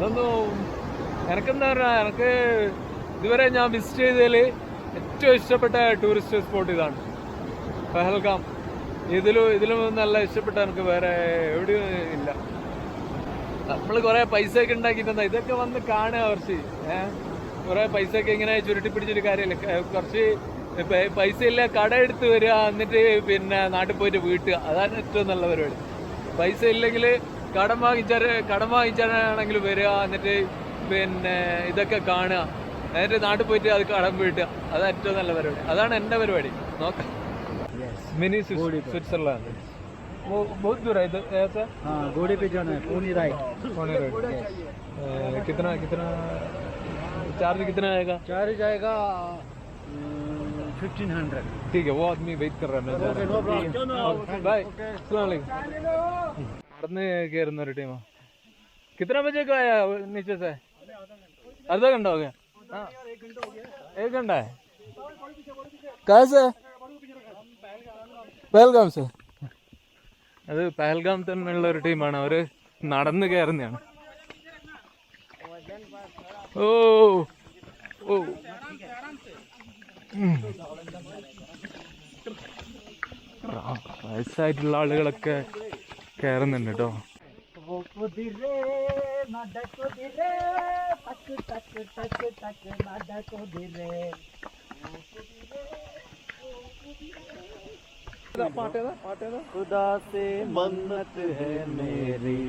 ഇതൊന്നും എനക്കെന്താ പറയുക, എനിക്ക് ഇതുവരെ ഞാൻ വിസിറ്റ് ചെയ്തതിൽ ഏറ്റവും ഇഷ്ടപ്പെട്ട ടൂറിസ്റ്റ് സ്പോട്ട് ഇതാണ് പെഹൽഗാം. ഇതിലും നല്ല ഇഷ്ടപ്പെട്ട എനിക്ക് വേറെ എവിടെയും ഇല്ല. നമ്മൾ കുറെ പൈസയൊക്കെ ഉണ്ടാക്കിയിട്ടുണ്ടാ, ഇതൊക്കെ വന്ന് കാണുക കുറച്ച്. കുറെ പൈസയൊക്കെ ഇങ്ങനെ ചുരുട്ടി പിടിച്ചൊരു കാര്യമില്ല. കുറച്ച് പൈസ ഇല്ല, കട എടുത്ത് വരിക, എന്നിട്ട് പിന്നെ നാട്ടിൽ പോയിട്ട് വീട്ടുക. അതാണ് ഏറ്റവും നല്ല പരിപാടി. പൈസ ഇല്ലെങ്കിൽ കടം വാങ്ങിച്ചാണെങ്കിൽ വരിക, എന്നിട്ട് പിന്നെ ഇതൊക്കെ കാണുക, എന്നിട്ട് നാട്ടിൽ പോയിട്ട് അത് കടം വീട്ടുക. അതാണ് ഏറ്റവും നല്ല പരിപാടി. അതാണ് എൻ്റെ പരിപാടി. നോക്കാം. मिनी स्विट्जरलैंड वो बहुत दूर है इधर ऐसा। हाँ, घोड़े पे जाना है, पोनी राइड। कितना चार्ज कितना आएगा? चार्ज आएगा 1500। ठीक है, वो आदमी वेट कर रहा है। बाय, अस्सलाम वालेकुम। നടന്ന് കയറുന്ന ഒരു ടീമാ. कितना बजे का आया नीचे से? आधा घंटा हो गया? हाँ, 1 घंटा है। कहाँ से? പഹൽഗാം സർ. അത് പഹൽഗാം തന്നെയുള്ള ഒരു ടീമാണ്. അവർ നടന്ന് കയറുന്നതാണ്. ഓ ഓ വയസ്സായിട്ടുള്ള ആളുകളൊക്കെ കയറുന്നുണ്ട് കേട്ടോ. खुदा से मन्नत है मेरी,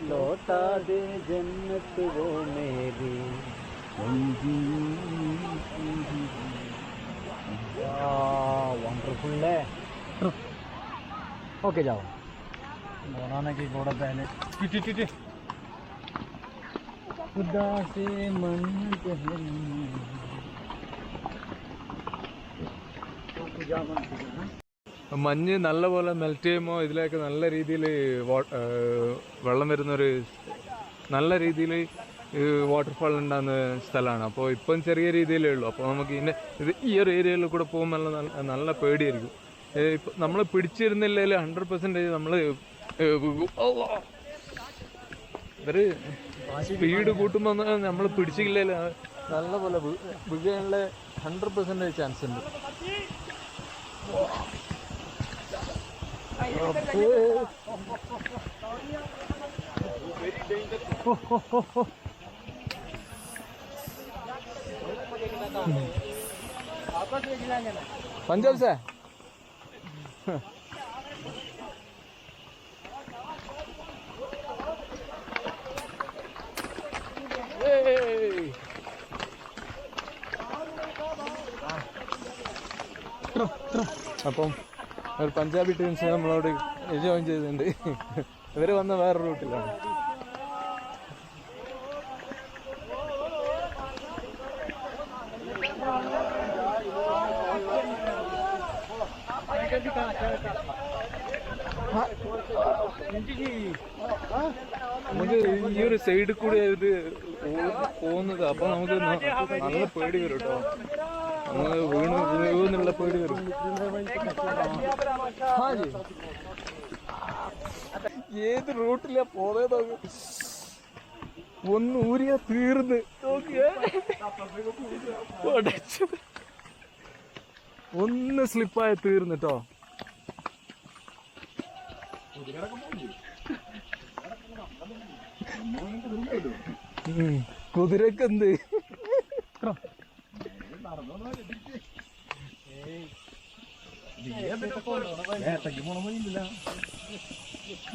लौटा दे जन्नत वो मेरी। वंडरफुल है। ओके जाओ, बनाने की घोड़ा पहले। खुदा से मन्नत है। മഞ്ഞ് നല്ലപോലെ മെൽറ്റ് ചെയ്യുമ്പോൾ ഇതിലേക്ക് നല്ല രീതിയിൽ വെള്ളം വരുന്നൊരു നല്ല രീതിയിൽ വാട്ടർഫാൾ ഉണ്ടാകുന്ന സ്ഥലമാണ്. അപ്പോൾ ഇപ്പം ചെറിയ രീതിയിലേ ഉള്ളൂ. അപ്പോൾ നമുക്ക് ഈ ഒരു ഏരിയയിൽ കൂടെ പോകുമ്പോൾ നല്ല പേടിയായിരിക്കും. ഇപ്പം നമ്മൾ പിടിച്ചിരുന്നില്ലെങ്കിൽ 100% നമ്മൾ ഇവർ സ്പീഡ് കൂട്ടുമ്പോൾ നമ്മൾ പിടിച്ചില്ലെങ്കിൽ നല്ലപോലെ വീഴാനുള്ള 100% ചാൻസ് ഉണ്ട്. पंजाब से അപ്പം ഒരു പഞ്ചാബി ടീംസ് നമ്മളോട് ജോയിൻ ചെയ്തിട്ടുണ്ട്. ഇവർ വന്ന വേറെ റൂട്ടിലാണ്. നമുക്ക് ഈ ഒരു സൈഡിൽ കൂടി ഇത് പോകുന്നത്. അപ്പൊ നമുക്ക് നല്ല പേടി വരും കേട്ടോ. നമ്മൾ വീണെന്നുള്ള പേടി വരും. ഏത് റൂട്ടിലാ പോയത്? ഒന്ന് ഊരിയ തീർന്ന് ഒന്ന് സ്ലിപ്പായ തീർന്നിട്ടോ. കുതിരക്കെന്ത്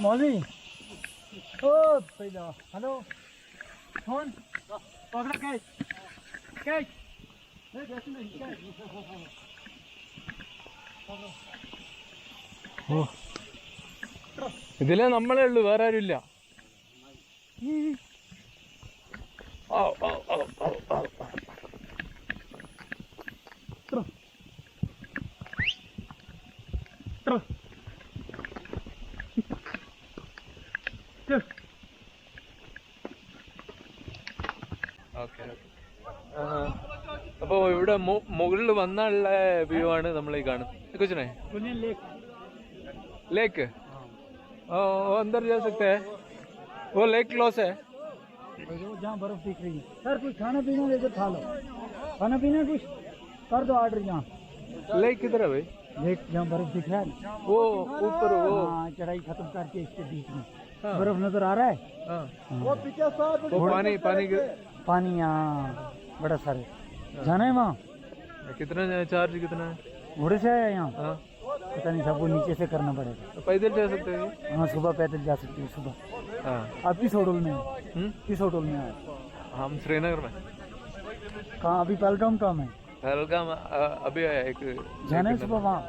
मौली ओ पहला हेलो फोन पकड़ कैच कैच ഇതിലെ നമ്മളേ ഉള്ളു, വേറെ ആരും ഇല്ല. അപ്പൊ ഇവിടെ മുകളിൽ വന്നുള്ള വ്യൂ ആണ് നമ്മൾ ഈ കാണുന്നത്. കുछ लेक अंदर जा सकते हैं? वो लेक क्लोज है। जहाँ बर्फ दिख रही है। सर कुछ खाना पीना लेकर खा लो, खाना पीना कुछ कर दो ऑर्डर। यहाँ लेक किधर है भाई? लेक जहाँ बर्फ दिख रहा है, वो ऊपर वो। हाँ, चढ़ाई खत्म करके इसके बीच में हाँ। बर्फ नजर आ रहा है। हाँ। वो पानी पानी पानी यहाँ बड़ा सारे जाना है वहाँ। कितना चार्ज कितना है? घोड़े से आया यहाँ, हाँ। पता नहीं, सबको नीचे से करना पड़ेगा। पैदल जा सकते हैं? हाँ सुबह पैदल जा सकते हैं सुबह। हाँ। आप किस होटल में हो? किस होटल में आए? हम श्रीनगर में। कहाँ अभी पहलगाम काम है? पहलगाम अभी आया एक। जाना है सुबह वहाँ?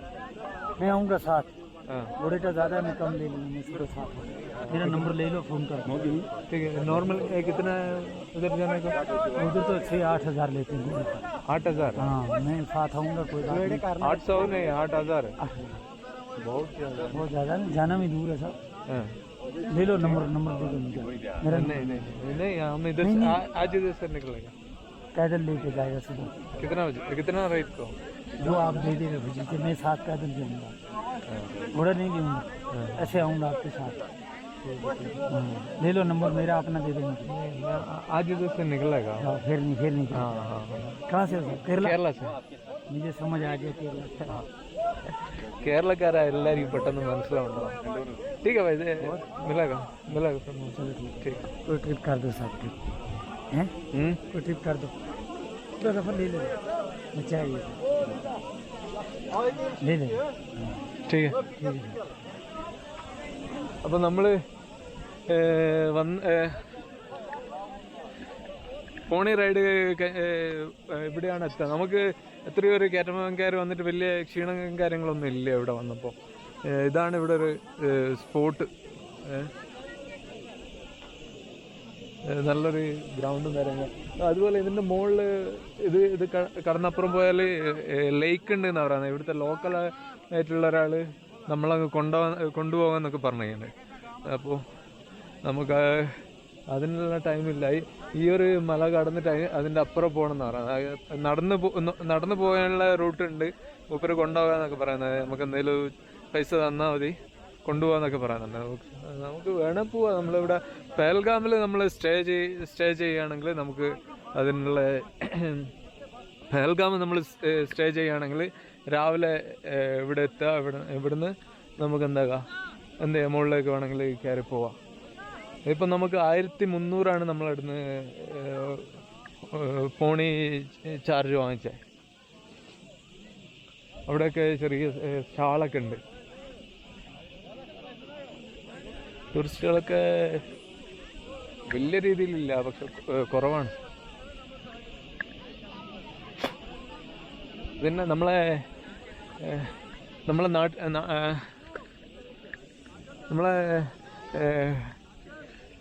मैं आऊँगा साथ। हाँ। घोड़े का ज़्यादा है, मैं कम ले लूँगा, मैं सुबह साथ। मेरा नंबर ले लो, फ़ोन कर। ठीक है। नॉर्मल कितना है उधर जाने का? उधर तो 6-8 हज़ार लेते हैं घोड़े का। 8,000? हाँ मैं साथ आऊँगा, कोई बात नहीं। 800 नहीं 8,000 है। बहुत ज़्यादा। बहुत ज़्यादा नहीं, जाना भी दूर है सर। हाँ। ले लो नंबर दे दो मुझे मेरा। नहीं नहीं नहीं हम इधर से आज इधर से निकलेगा। पैदल लेके जाएगा सुबह। कितना बजे कितना रेट को? जो आप दे देगा भेजिए, मैं साथ पैदल जाऊँगा, घोड़ा नहीं लूँगा, ऐसे आऊँगा आपके साथ। ले लो नंबर मेरा, अपना दे दो मुझे। आज इधर से निकलेगा। हाँ, फिर नहीं। हाँ हाँ। कहाँ से हो सर? केरला से। मुझे समझ आ गया केरला से। കേരളക്കാരാ എല്ലാവരും പെട്ടെന്ന് മനസ്സിലാവുണ്ടോ? ठीक है भाई मिलेगा चलो ठीक। कोई ट्रिप कर दो साथ ट्रिप हैं? कोई ट्रिप कर दो, तो सफर ले लो, चाहिए ले ले। ठीक है। അപ്പോൾ നമ്മൾ പോണി റൈഡ് ഇവിടെയാണ് എത്തുക. നമുക്ക് എത്രയോ ഒരു കാറ്റമറാൻ വന്നിട്ട് വലിയ ക്ഷീണം കാര്യങ്ങളൊന്നും ഇല്ല ഇവിടെ വന്നപ്പോൾ. ഇതാണ് ഇവിടെ ഒരു സ്പോട്ട്. നല്ലൊരു ഗ്രൗണ്ടും കാര്യങ്ങളും. അതുപോലെ ഇതിൻ്റെ മുകളിൽ ഇത് കടന്നപ്പുറം പോയാൽ ലേക്ക് ഉണ്ട് എന്നാണ് പറയുന്നത്. ഇവിടുത്തെ ലോക്കൽ ആയിട്ടുള്ള ഒരാൾ നമ്മളങ്ങ് കൊണ്ടുപോകാമെന്നൊക്കെ പറഞ്ഞു കഴിഞ്ഞാൽ. അപ്പോൾ നമുക്ക് അതിനുള്ള ടൈമില്ല. ഈ ഒരു മല കടന്നിട്ട് അതിൻ്റെ അപ്പുറം പോകണമെന്ന് പറയുന്നത്. നടന്നു പോകാനുള്ള റൂട്ടുണ്ട്. മൂപ്പര് കൊണ്ടുപോകാന്നൊക്കെ പറയുന്നത്. നമുക്ക് എന്തെങ്കിലും പൈസ തന്നാൽ മതി, കൊണ്ടുപോകാന്നൊക്കെ പറയുന്നുണ്ട്. നമുക്ക് വേണേൽ പോവാം. നമ്മളിവിടെ പഹൽഗാമിൽ നമ്മൾ സ്റ്റേ ചെയ്യുകയാണെങ്കിൽ നമുക്ക് അതിനുള്ള പഹൽഗാം നമ്മൾ സ്റ്റേ ചെയ്യുകയാണെങ്കിൽ രാവിലെ ഇവിടെ എത്തുക. ഇവിടുന്ന് നമുക്ക് എന്താ മുകളിലേക്ക് വേണമെങ്കിൽ കയറി പോവാം. ഇപ്പം നമുക്ക് 1300 നമ്മളവിടുന്ന് പോണി ചാർജ് വാങ്ങിച്ചത്. അവിടെയൊക്കെ ചെറിയ സ്റ്റാളൊക്കെ ഉണ്ട്. ടൂറിസ്റ്റുകളൊക്കെ വലിയ രീതിയിലില്ല, പക്ഷെ കുറവാണ്. പിന്നെ നമ്മളെ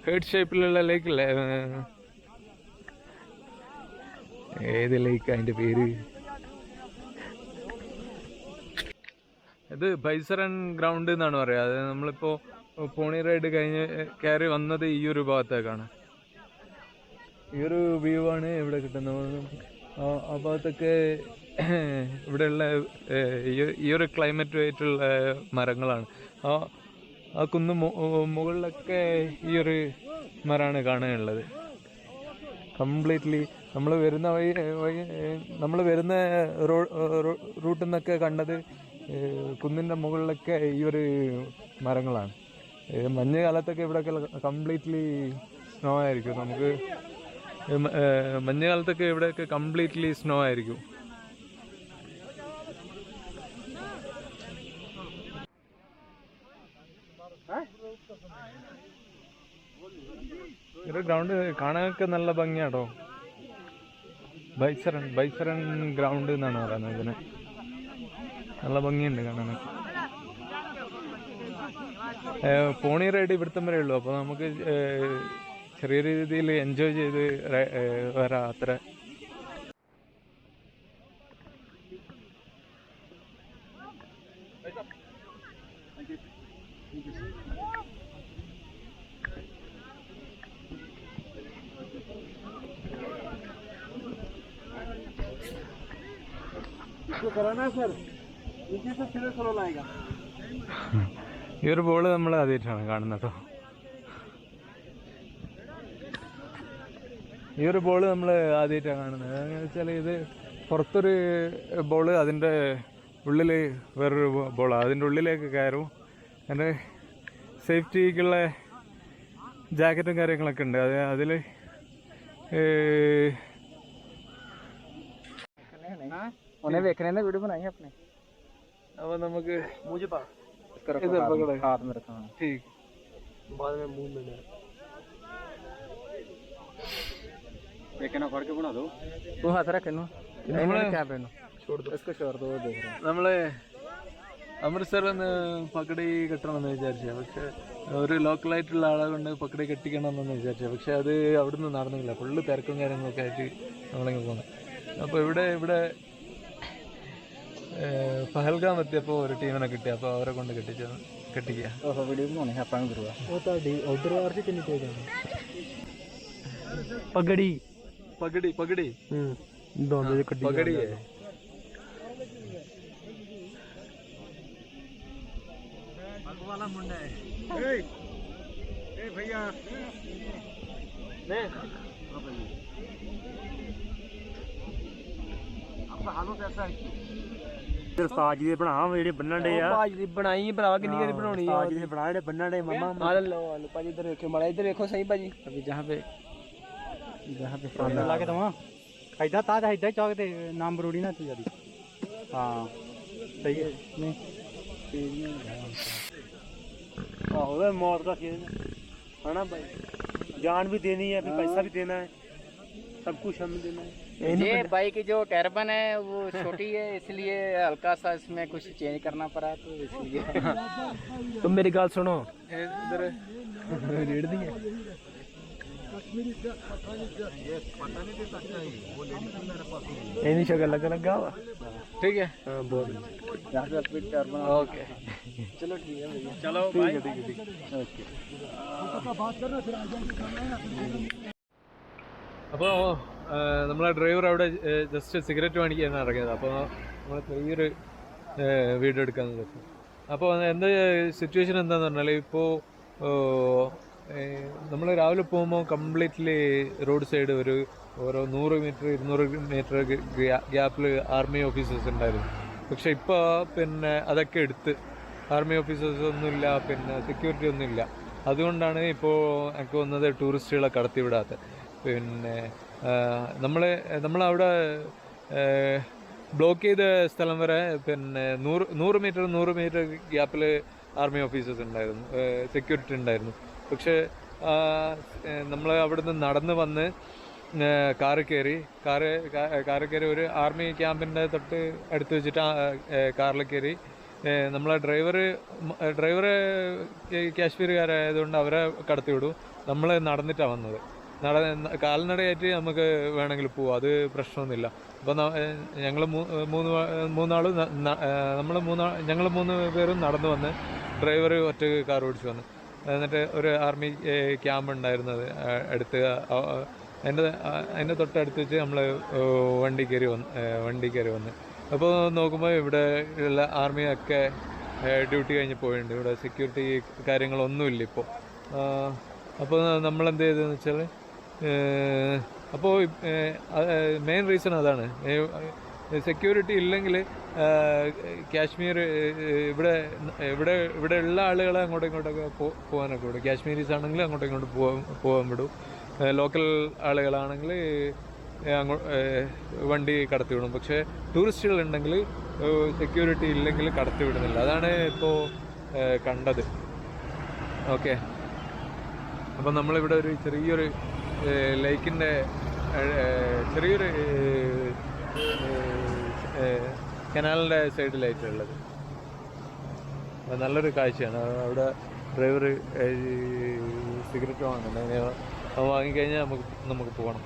ഹേർട്ട് ഷേപ്പിലുള്ള ലേക്കില്ലേ, ഏത് ലേക്ക് അതിൻ്റെ പേര്? ഇത് ബൈസറൻ ഗ്രൗണ്ട് എന്നാണ് പറയുക. അത് നമ്മളിപ്പോൾ പോണി റൈഡ് കയറി വന്നത് ഈ ഒരു ഭാഗത്തേക്കാണ്. ഈ ഒരു വ്യൂ ആണ് ഇവിടെ കിട്ടുന്നത്. ആ ഭാഗത്തൊക്കെ ഇവിടെയുള്ള ഈ ഒരു ക്ലൈമറ്റുമായിട്ടുള്ള മരങ്ങളാണ്. ആ കുന്ന് മുകളിലൊക്കെ ഈ ഒരു മരമാണ് കാണാനുള്ളത്. കംപ്ലീറ്റ്ലി നമ്മൾ വരുന്ന റൂട്ടിൽ നിന്നൊക്കെ കണ്ടത് കുന്നിൻ്റെ മുകളിലൊക്കെ ഈ ഒരു മരങ്ങളാണ്. മഞ്ഞ് കാലത്തൊക്കെ ഇവിടെയൊക്കെ കംപ്ലീറ്റ്ലി സ്നോ ആയിരിക്കും. നമുക്ക് മഞ്ഞുകാലത്തൊക്കെ ഇവിടെയൊക്കെ കംപ്ലീറ്റ്ലി സ്നോ ആയിരിക്കും. ഒരു ഗ്രൗണ്ട് കാണാനൊക്കെ നല്ല ഭംഗിയാട്ടോ. ബൈസറൻ ഗ്രൗണ്ട് എന്നാണ് പറയുന്നത് ഇതിന്. നല്ല ഭംഗിയുണ്ട് കാണാനൊക്കെ. പോണി റൈഡ് ഇവിടുത്തെ വരെ ഉള്ളൂ. അപ്പോൾ നമുക്ക് ചെറിയ രീതിയിൽ എൻജോയ് ചെയ്ത് വരാം അത്ര. ഈ ഒരു ബോള് നമ്മൾ ആദ്യമായിട്ടാണ് കാണുന്നത് കേട്ടോ. ഈ ഒരു ബോൾ നമ്മൾ ആദ്യമായിട്ടാണ് കാണുന്നത്. എന്ന് വെച്ചാൽ ഇത് പുറത്തൊരു ബോള്, അതിൻ്റെ ഉള്ളിൽ വേറൊരു ബോളാണ്. അതിൻ്റെ ഉള്ളിലേക്ക് കയറും. അതിൻ്റെ സേഫ്റ്റിക്കുള്ള ജാക്കറ്റും കാര്യങ്ങളൊക്കെ ഉണ്ട്. അതിൽ उन्हें देखने ने वीडियो बनाई अपने അപ്പോൾ നമുക്ക് मुझे पास इधर पकड़ो, हाथ में रखा ठीक बाद में मुंह में देखना पड़ के बना दो तू हाथ रख नो क्या पहनो छोड़ दो इसको छोड़ दो देख रहे നമ്മൾ അമൃത്സറിൽ നിന്ന് പക്കടി കെട്ടണമെന്ന് വിചാരിച്ചത്. പക്ഷെ ഒരു ലോക്കലായിട്ടുള്ള ആളെ കൊണ്ട് പക്കടി കെട്ടിക്കണമെന്ന് വിചാരിച്ചത്. പക്ഷെ അത് അവിടുന്ന് നടന്നില്ല. ഫുള്ള് തിരക്കും കാര്യങ്ങളൊക്കെ ആയിട്ട് നമ്മളിങ്ങനെ പോകുന്നത്. അപ്പോൾ ഇവിടെ പഹൽഗാം എത്തിയപ്പോൾ ഒരു ടീമിനെ കിട്ടി. അപ്പോൾ അവരെ കൊണ്ട് കെട്ടിക്കുക. पगड़ी പകടി പകടി दोनों പകടി वाला मुंडा है ए भैया ले आपका हालत ऐसा है इधर साज दे बना जेडे बन्नण दे यार साज दी बनाई भरा किन्नी करी बनाउणी है साज दे बना जेडे बन्नण दे मम्मा आ लो पाजी इधर देखो माड़ा इधर देखो सही पाजी अभी जहां पे ला के दवा इधर ताज इधर चौक ते नाम बरूड़ी ना तू जदी हां सही है नहीं आहो मौत का खेल है ना भाई, जान भी देनी है, फिर पैसा भी देना है, सब कुछ हमें देना है। ये बाइक की जो कैरबन है वो छोटी है, इसलिए हल्का सा इसमें कुछ चेंज करना पड़ा, तो इसलिए तुम मेरी गाल सुनो इधर रेड दी है ये नहीं शक्ल लगा हुआ ठीक है। हाँ बहुत ओके चलो ठीक है भैया चलो ठीक है ओके അപ്പോൾ നമ്മളെ ഡ്രൈവർ അവിടെ ജസ്റ്റ് സിഗരറ്റ് മേടിക്കാൻ ഇറങ്ങിയത്. അപ്പോൾ നമ്മൾ ചെറിയൊരു വീഡിയോ എടുക്കാമെന്ന് വെച്ചു. അപ്പോൾ എന്താ സിറ്റുവേഷൻ എന്താണെന്ന് പറഞ്ഞാൽ, ഇപ്പോൾ നമ്മൾ രാവിലെ പോകുമ്പോൾ കംപ്ലീറ്റ്ലി റോഡ് സൈഡ് ഓരോ 100 മീറ്റർ 200 മീറ്റർ ഗ്യാപ്പിൽ ആർമി ഓഫീസേഴ്സ് ഉണ്ടായിരുന്നു. പക്ഷെ ഇപ്പോൾ പിന്നെ അതൊക്കെ എടുത്ത് ആർമി ഓഫീസേഴ്സ് ഒന്നുമില്ല, പിന്നെ സെക്യൂരിറ്റി ഒന്നുമില്ല. അതുകൊണ്ടാണ് ഇപ്പോൾ എനിക്ക് വന്നത് ടൂറിസ്റ്റുകളെ കടത്തിവിടാത്തത്. പിന്നെ നമ്മളവിടെ ബ്ലോക്ക് ചെയ്ത സ്ഥലം വരെ പിന്നെ 100 മീറ്റർ ഗ്യാപ്പിൽ ആർമി ഓഫീസേഴ്സ് ഉണ്ടായിരുന്നു, സെക്യൂരിറ്റി ഉണ്ടായിരുന്നു. പക്ഷേ നമ്മൾ അവിടുന്ന് നടന്ന് വന്ന് കാറ് കയറി ഒരു ആർമി ക്യാമ്പിൻ്റെ തൊട്ട് അടുത്ത് വെച്ചിട്ട് കാറിൽ കയറി. നമ്മളെ ഡ്രൈവർ കാശ്മീരുകാരായതുകൊണ്ട് അവരെ കടത്തിവിടും. നമ്മൾ നടന്നിട്ടാണ് വന്നത്. കാൽനടയായിട്ട് നമുക്ക് വേണമെങ്കിൽ പോവാം, അത് പ്രശ്നമൊന്നുമില്ല. അപ്പോൾ ഞങ്ങൾ ഞങ്ങൾ 3 പേരും നടന്നു വന്ന്, ഡ്രൈവർ ഒറ്റ കാർ ഓടിച്ചു വന്ന്. എന്നിട്ട് ഒരു ആർമി ക്യാമ്പ് ഉണ്ടായിരുന്നത് അടുത്ത്, അതിൻ്റെ തൊട്ടടുത്ത് വെച്ച് നമ്മൾ വണ്ടി കയറി വന്ന്. അപ്പോൾ നോക്കുമ്പോൾ ഇവിടെ ഉള്ള ആർമിയൊക്കെ ഡ്യൂട്ടി കഴിഞ്ഞ് പോയിട്ടുണ്ട്. ഇവിടെ സെക്യൂരിറ്റി കാര്യങ്ങളൊന്നുമില്ല ഇപ്പോൾ. അപ്പോൾ നമ്മളെന്ത് ചെയ്തതെന്ന് വെച്ചാൽ, അപ്പോൾ മെയിൻ റീസൺ അതാണ്. സെക്യൂരിറ്റി ഇല്ലെങ്കിൽ കാശ്മീർ ഇവിടെ ഉള്ള ആളുകളെ അങ്ങോട്ടും ഇങ്ങോട്ടൊക്കെ പോകാനൊക്കെ വിടും. കാശ്മീരീസ് ആണെങ്കിൽ അങ്ങോട്ടും ഇങ്ങോട്ടും പോകാൻ വിടും. ലോക്കൽ ആളുകളാണെങ്കിൽ വണ്ടി കടത്തി വിടും. പക്ഷേ ടൂറിസ്റ്റുകൾ ഉണ്ടെങ്കിൽ സെക്യൂരിറ്റി ഇല്ലെങ്കിൽ കടത്തി വിടുന്നില്ല. അതാണ് ഇപ്പോൾ കണ്ടത്. ഓക്കെ, അപ്പം നമ്മളിവിടെ ഒരു ചെറിയൊരു ലേക്കിൻ്റെ ചെറിയൊരു കനാലിൻ്റെ സൈഡിലായിട്ടുള്ളത്. നല്ലൊരു കാഴ്ചയാണ്. അവിടെ ഡ്രൈവർ സിഗരറ്റ് വാങ്ങുന്നുണ്ട്. അത് വാങ്ങിക്കഴിഞ്ഞാൽ നമുക്ക് പോകണം.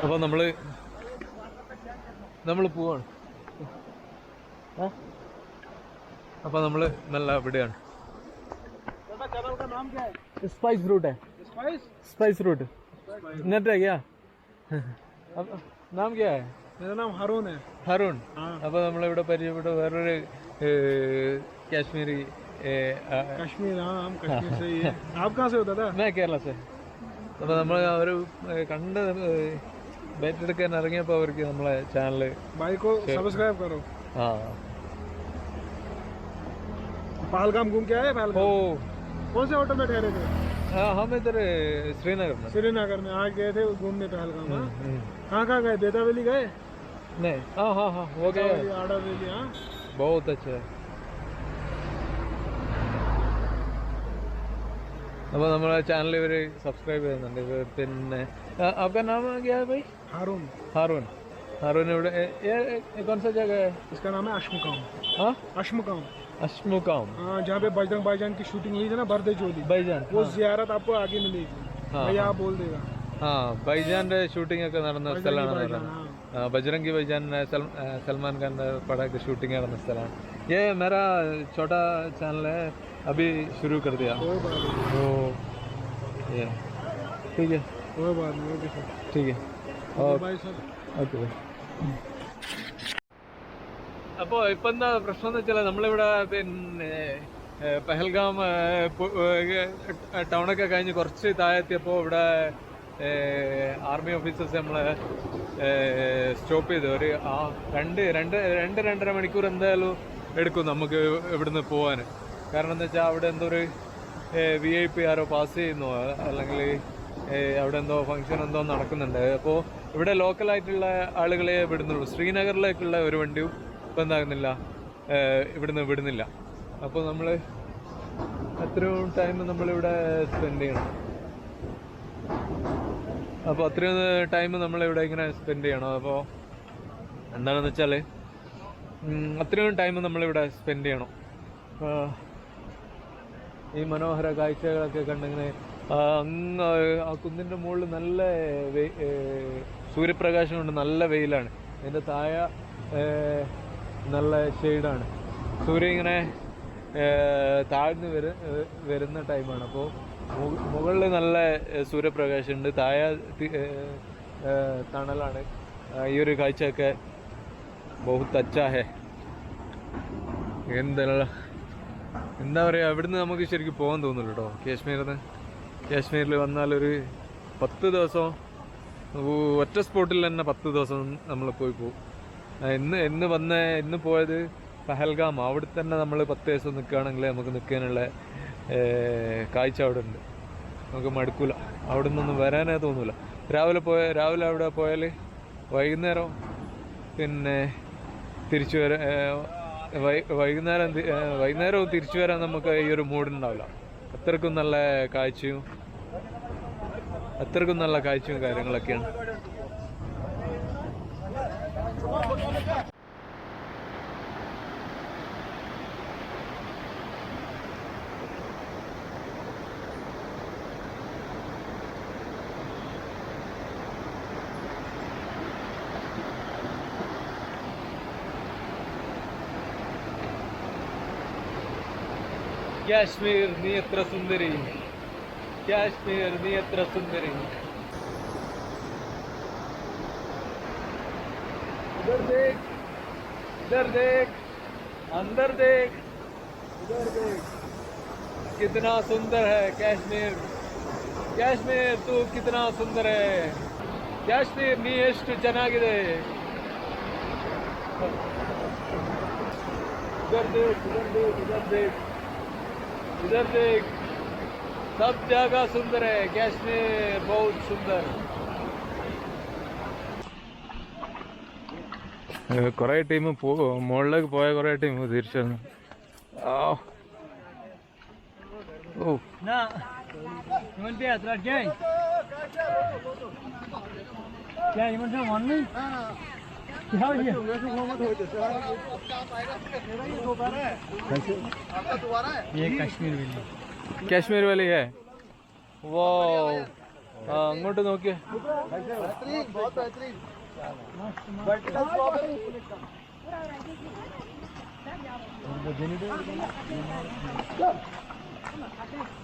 അപ്പോൾ നമ്മൾ പോവാണ്. അപ്പോൾ നമ്മൾ നല്ല ഇവിടെയാണ്. स्पाइस फ्रूट है, स्पाइस फ्रूट नेट है क्या? नाम क्या है? मेरा नाम हारून है। ഹറൂൺ. അപ്പോൾ നമ്മളിവിടെ പരിചയപ്പെട്ട വേറൊരു കാശ്മീരി. कश्मीर, हाँ हम कश्मीर से ही है। आप कहाँ से होता था? मैं കേരള से. അപ്പോൾ നമ്മൾ അവർ കണ്ട് ബാറ്റ് എടുക്കാൻ ഇറങ്ങിയപ്പോൾ അവർക്ക് നമ്മളെ ചാനൽ भाई को सब्सक्राइब करो। ആ पहलगाम घूम के आए? ഓ पहलगाम कौन से होटल में ठहरे थे? हम इधर श्रीनगर में. श्रीनगर में आज गए थे घूमने पहलगाम। हाँ कहाँ गए? बेता वैली गए? नहीं. हाँ हाँ हाँ वो गया. आड़ा वैली, हाँ बहुत अच्छा है. അപ്പോൾ നമ്മളെ ചാനൽ ഇവർ സബ്സ്ക്രൈബ് ചെയ്യുന്നുണ്ട്. പിന്നെ आपका नाम क्या है भाई? हारून। हारून. हारून ഇവിടെ कौन सा जगह है? इसका नाम है अश्मुकाम। हाँ अश्मुकाम, अश्मुकाम. हाँ जहाँ पे बजरंग भाईजान की शूटिंग हुई थी ना, बर्दे चोली, भाईजान. वो जियारत आपको आगे मिलेगी। हाँ, भैया आप बोल देगा। ആ ബൈജാന്റെ ഷൂട്ടിംഗ് ഒക്കെ നടന്ന സ്ഥലമാണ് भाईजान, പറയുന്നത്. हाँ बजरंगी भाईजान सलमान खान पड़ा की शूटिंग നടന്ന സ്ഥലമാണ്. ये मेरा छोटा चैनल है, अभी शुरू कर दिया. कोई बात नहीं, तो ये ठीक है. कोई बात नहीं, ओके सर, ठीक है. Bye sir. ഓക്കെ. അപ്പോൾ ഇപ്പം എന്താ പ്രശ്നം എന്ന് വെച്ചാൽ നമ്മളിവിടെ പിന്നെ പെഹൽഗാം ടൗണൊക്കെ കഴിഞ്ഞ് കുറച്ച് താഴെത്തിയപ്പോൾ ഇവിടെ ആർമി ഓഫീസേഴ്സ് നമ്മളെ സ്റ്റോപ്പ് ചെയ്തു. ഒരു രണ്ടര മണിക്കൂർ എന്തായാലും എടുക്കും നമുക്ക് ഇവിടുന്ന് പോകാൻ. കാരണം എന്താ വെച്ചാൽ അവിടെ എന്തോ ഒരു VIP ആരോ പാസ് ചെയ്യുന്നു, അല്ലെങ്കിൽ അവിടെ എന്തോ ഫംഗ്ഷൻ എന്തോ നടക്കുന്നുണ്ട്. അപ്പോൾ ഇവിടെ ലോക്കലായിട്ടുള്ള ആളുകളെ വിടുന്നുള്ളൂ. ശ്രീനഗറിലേക്കുള്ള ഒരു വണ്ടിയും ഇപ്പം എന്താകുന്നില്ല, ഇവിടുന്ന് വിടുന്നില്ല. അപ്പോൾ നമ്മൾ അത്രയും ടൈം നമ്മളിവിടെ സ്പെൻഡ് ചെയ്യണം. അപ്പോൾ അത്രയും ടൈം നമ്മളിവിടെ ഇങ്ങനെ സ്പെൻഡ് ചെയ്യണം. അപ്പോൾ എന്താണെന്ന് വെച്ചാൽ അത്രയും ടൈം നമ്മളിവിടെ സ്പെൻഡ് ചെയ്യണം. ഈ മനോഹര കാഴ്ചകളൊക്കെ കണ്ടിങ്ങനെ അങ്ങ് ആ കുന്നിൻ്റെ മുകളിൽ നല്ല സൂര്യപ്രകാശം കൊണ്ട് നല്ല വെയിലാണ്. അതിൻ്റെ താഴെ നല്ല ഷെയ്ഡാണ്. സൂര്യൻ ഇങ്ങനെ താഴ്ന്ന് വരുന്ന ടൈമാണ്. അപ്പോൾ മുകളിൽ നല്ല സൂര്യപ്രകാശമുണ്ട്, താഴെ തണലാണ്. ഈ ഒരു കാഴ്ചയൊക്കെ ബഹുത്ത് അച്ചാ ഹേ. എന്താ പറയുക, ഇവിടുന്ന് നമുക്ക് ശരിക്കും പോകാൻ തോന്നുള്ളൂ കേട്ടോ. കാശ്മീരിൽ വന്നാലൊരു 10 ദിവസം ഒറ്റ സ്പോട്ടിൽ തന്നെ 10 ദിവസം നമ്മൾ പോയി പോകും. ഇന്ന് പോയത് പഹൽഗാം. അവിടെ തന്നെ നമ്മൾ 10 ദിവസം നിൽക്കുകയാണെങ്കിൽ നമുക്ക് നിൽക്കാനുള്ള കാഴ്ച അവിടെ ഉണ്ട്. നമുക്ക് മടുക്കില്ല, അവിടെ നിന്നൊന്നും വരാനേ തോന്നില്ല. രാവിലെ അവിടെ പോയാൽ വൈകുന്നേരം പിന്നെ തിരിച്ചു വൈകുന്നേരവും തിരിച്ചു വരാൻ നമുക്ക് ഈ ഒരു മൂഡുണ്ടാവില്ല. അത്രക്കും നല്ല കാഴ്ചയും കാര്യങ്ങളൊക്കെയാണ്. കാശ്മീർ നീ എത്ര സുന്ദരി, കാശ്മീർ നീ എത്ര സുന്ദരി. इधर देख, इधर देख, अंदर देख, इधर देख, कितना सुंदर है काश्मीर. काश्मीर तू कितना सुंदर है. काश्मीर ನೀ ಎಷ್ಟು ಚೆನ್ನಾಗಿದೆ. इधर देख, इधर देख, इधर देख, इधर देख, सब जगह सुंदर है. काश्मीर बहुत सुंदर. കുറേ ടീം മുകളിലേക്ക് പോയ കുറേ ടീം തിരിച്ചു വന്നു. കാശ്മീർ വാലി ഹേ. വോ അങ്ങോട്ട് നോക്കിയേ.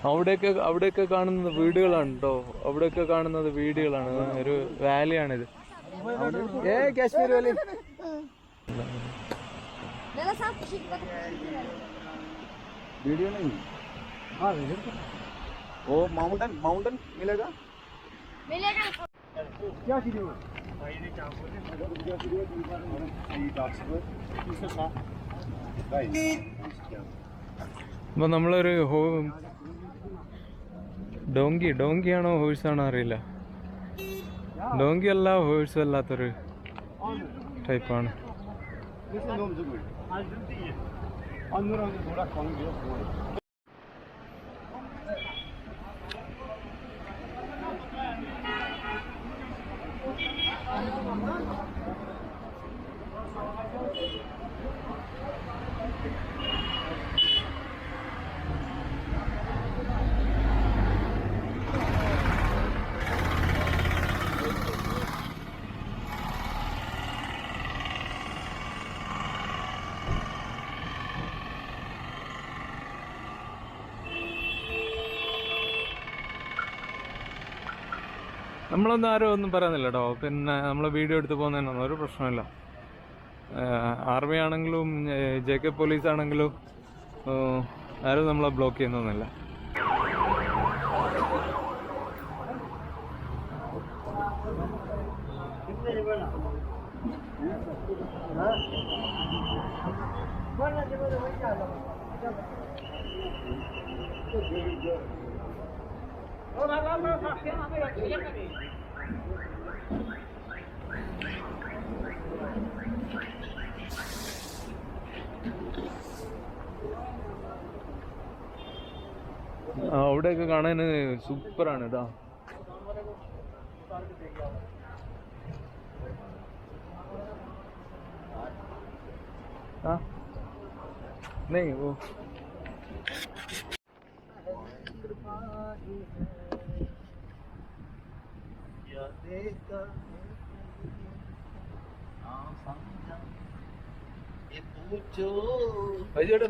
അവിടെയൊക്കെ കാണുന്നത് വീടുകളാണ് കേട്ടോ. അവിടെയൊക്കെ കാണുന്നത് വീടുകളാണ്. ഒരു വാലിയാണിത്. കാശ്മീർ വാലി वीडियो नहीं। हाँ वो माउंटेन माउंटेन मिलेगा क्या वीडियो അപ്പോൾ നമ്മളൊരു ഡോങ്കിയാണോ ഹോഴ്സാണോ അറിയില്ല. ഡോങ്കി അല്ല ഹോഴ്സും അല്ലാത്തൊരു ടൈപ്പാണ്. നമ്മളൊന്നും ആരും ഒന്നും പറയുന്നില്ല കേട്ടോ. പിന്നെ നമ്മൾ വീഡിയോ എടുത്ത് പോകുന്നതിനൊന്നും ഒരു പ്രശ്നമില്ല. ആർമി ആണെങ്കിലും JK പോലീസ് ആണെങ്കിലും ആരും നമ്മളെ ബ്ലോക്ക് ചെയ്യുന്നൊന്നുമില്ല. അവിടെയൊക്കെ കാണാൻ സൂപ്പറാണ് ഇതാ. नहीं वो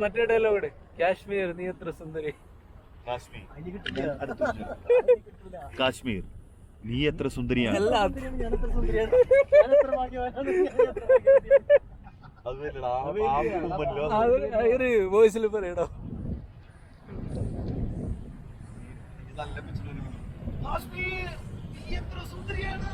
മറ്റേ ഡയലോഗ് കാശ്മീർ നീ എത്ര സുന്ദരി. കാശ്മീർ നീ എത്ര സുന്ദരിയാണ്. വോയിസിൽ പറയടോ. കാശ്മീർ നീ എത്ര സുന്ദരിയാണ്.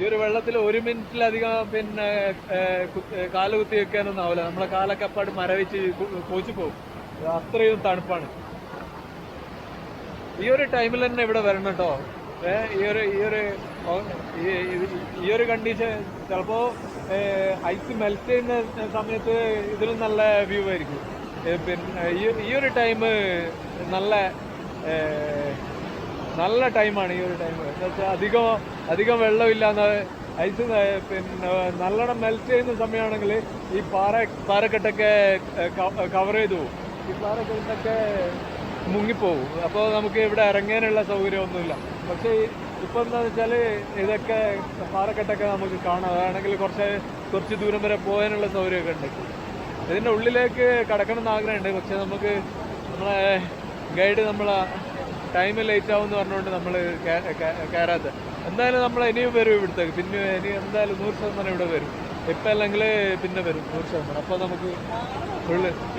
ഈ ഒരു വെള്ളത്തിൽ 1 മിനിറ്റിലധികം പിന്നെ കാല് കുത്തി വെക്കാനൊന്നും ആവില്ല. നമ്മളെ കാലൊക്കെ അപ്പാട് മരവിച്ച് കോച്ചു പോകും. അത്രയും തണുപ്പാണ്. ഈ ഒരു ടൈമിൽ തന്നെ ഇവിടെ വരണം കേട്ടോ. ഈ ഒരു കണ്ടീഷൻ ചിലപ്പോ ഐസ് മെൽറ്റ് ചെയ്യുന്ന സമയത്ത് ഇതിലും നല്ല വ്യൂ ആയിരിക്കും. പിന്നെ ഈ ഒരു ടൈം നല്ല ടൈമാണ്. ഈ ഒരു ടൈം എന്താ വെച്ചാൽ അധികം വെള്ളമില്ലാന്ന് ഐസ് പിന്നെ നല്ലോണം മെൽറ്റ് ചെയ്യുന്ന സമയമാണെങ്കിൽ ഈ പാറക്കെട്ടൊക്കെ കവർ ചെയ്തു പോകും. ഈ പാറക്കെട്ടൊക്കെ മുങ്ങിപ്പോവും. അപ്പോൾ നമുക്ക് ഇവിടെ ഇറങ്ങാനുള്ള സൗകര്യമൊന്നുമില്ല. പക്ഷേ ഇപ്പോൾ എന്താണെന്ന് വെച്ചാൽ ഇതൊക്കെ പാറക്കെട്ടൊക്കെ നമുക്ക് കാണാം. അതാണെങ്കിൽ കുറച്ച് ദൂരം വരെ പോകാനുള്ള സൗകര്യമൊക്കെ ഉണ്ട്. ഇതിൻ്റെ ഉള്ളിലേക്ക് കടക്കണം എന്ന് ആഗ്രഹമുണ്ട്. പക്ഷെ നമുക്ക് നമ്മളെ ഗൈഡ് ടൈം ലേറ്റ് ആവും എന്ന് പറഞ്ഞുകൊണ്ട് നമ്മൾ കയറാത്ത. എന്തായാലും നമ്മൾ ഇനിയും വരും ഇവിടുത്തേക്ക്. പിന്നെ ഇനി എന്തായാലും 100% ഇവിടെ വരും. ഇപ്പം അല്ലെങ്കിൽ പിന്നെ വരും 100%. അപ്പോൾ നമുക്ക്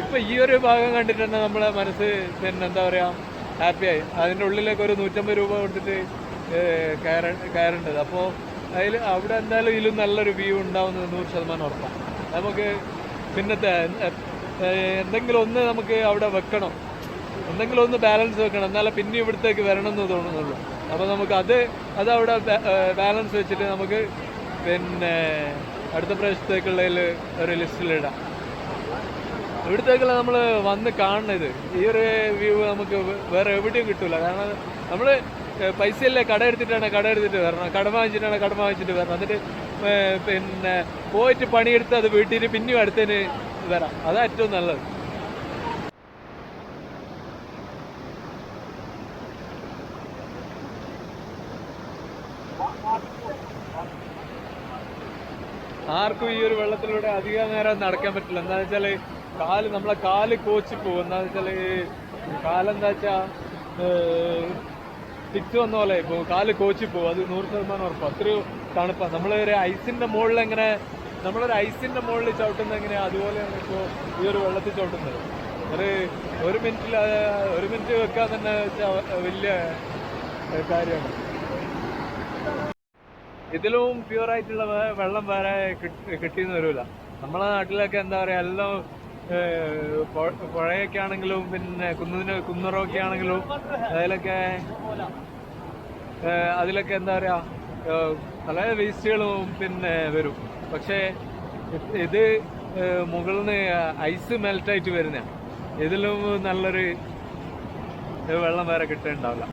ഇപ്പം ഈ ഒരു ഭാഗം കണ്ടിട്ട് തന്നെ നമ്മളെ മനസ്സ് പിന്നെ എന്താ പറയുക ഹാപ്പിയായി. അതിൻ്റെ ഉള്ളിലേക്ക് ഒരു 150 രൂപ കൊടുത്തിട്ട് കയറേണ്ടത്. അപ്പോൾ അവിടെ എന്തായാലും ഇതിലും നല്ലൊരു വ്യൂ ഉണ്ടാവുന്നത് 100% ഉറപ്പാണ്. നമുക്ക് പിന്നത്തെ എന്തെങ്കിലും ഒന്ന് നമുക്ക് അവിടെ വെക്കണം, എന്തെങ്കിലും ഒന്ന് ബാലൻസ് വെക്കണം, എന്നാലേ പിന്നെ ഇവിടത്തേക്ക് വരണം എന്ന് തോന്നുന്നുള്ളൂ. അപ്പോൾ നമുക്ക് അതവിടെ ബാലൻസ് വെച്ചിട്ട് നമുക്ക് പിന്നെ അടുത്ത പ്രാവശ്യത്തേക്കുള്ളതിൽ ഒരു ലിസ്റ്റിലിടാം. ഇവിടത്തേക്കുള്ള നമ്മൾ വന്ന് കാണുന്നത് ഈ ഒരു വ്യൂ നമുക്ക് വേറെ എവിടെയും കിട്ടില്ല. കാരണം നമ്മൾ പൈസയല്ലേ കട എടുത്തിട്ട് വരണം, കടം വാങ്ങിച്ചിട്ട് വരണം. എന്നിട്ട് പിന്നെ പോയിട്ട് പണിയെടുത്ത് അത് വീട്ടിൽ പിന്നെയും അടുത്തതിന് വരാം. അതാ ഏറ്റവും നല്ലത്. ആർക്കും ഈ ഒരു വെള്ളത്തിലൂടെ അധികം നേരം നടക്കാൻ പറ്റില്ല. എന്താന്ന് വെച്ചാല് നമ്മളെ കാല് കോച്ചി പോകും. എന്താന്ന് വെച്ചാല് കാലെന്താ വെച്ചാ ഫിക്സ് വന്ന പോലെ ഇപ്പൊ കാല് കോച്ചി പോകും. അത് 100% ഉറപ്പ്. അത്രയും തണുപ്പാണ്. നമ്മളൊരു ഐസിന്റെ മുകളിൽ നമ്മളൊരു ഐസിന്റെ മുകളിൽ ചവിട്ടുന്നത് എങ്ങനെയാ അതുപോലെയാണ് ഇപ്പോൾ ഈ ഒരു വെള്ളത്തിൽ ചവിട്ടുന്നത്. ഒരു മിനിറ്റ് വെക്കാൻ തന്നെ വലിയ കാര്യമാണ്. ഇതിലും പ്യൂറായിട്ടുള്ള വെള്ളം വേറെ കിട്ടിയെന്ന് വരില്ല. നമ്മളെ നാട്ടിലൊക്കെ എന്താ പറയാ, എല്ലാം പുഴയൊക്കെ ആണെങ്കിലും പിന്നെ കുന്നുറൊക്കെ ആണെങ്കിലും അതിലൊക്കെ എന്താ പറയാ പല വേസ്റ്റുകളും പിന്നെ വരും. പക്ഷേ ഇത് മുകളിൽ നിന്ന് ഐസ് മെൽറ്റായിട്ട് വരുന്നതാണ്. ഇതിലും നല്ലൊരു വെള്ളം വേറെ കിട്ടുന്നുണ്ടാവില്ല.